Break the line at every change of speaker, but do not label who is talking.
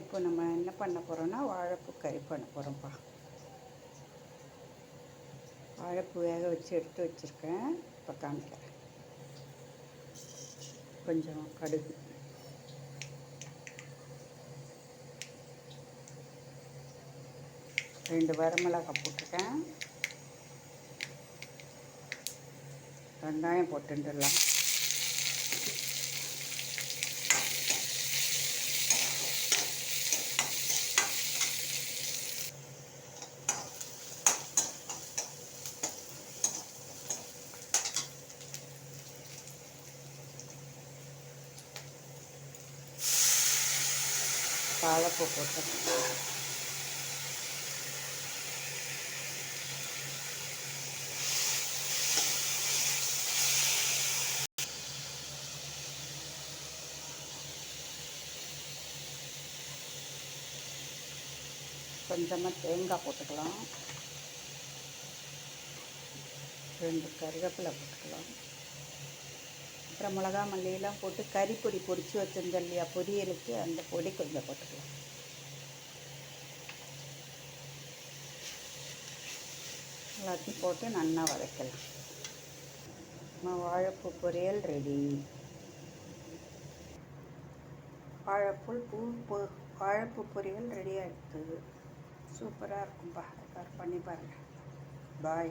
இப்போ நம்ம என்ன பண்ண போகிறோம்னா வாழைப்பூ கறி பண்ண போகிறோம்ப்பா. வாழைப்பூ வேக வச்சு எடுத்து வச்சுருக்கேன். இப்போ காமிக்கிறேன். கொஞ்சம் கடுகு, ரெண்டு வரமிளகாய் போட்டுருக்கேன். வெங்காயம் போட்டுடலாம். வாழைப்பூ போட்டுருக்கேன். கொஞ்சமாக தேங்காய் போட்டுக்கலாம். 2 கருவேப்பிலை போட்டுக்கலாம். அப்புறம் மிளகா மல்லியெல்லாம் போட்டு கறி பொடி பொடிச்சு வச்சிருந்தேன் இல்லையா பொரியலுக்கு, அந்த பொடி கொஞ்சம் போட்டுக்கலாம். எல்லாத்தையும் போட்டு நல்லா வதக்கலாம். வாழைப்பூ பொரியல் ரெடி. வாழைப்பூ பொரியல் ரெடி ஆகிடுது. சூப்பராக இருக்கும்பா. எல்லாரும் பண்ணி பாருங்கள். பாய்.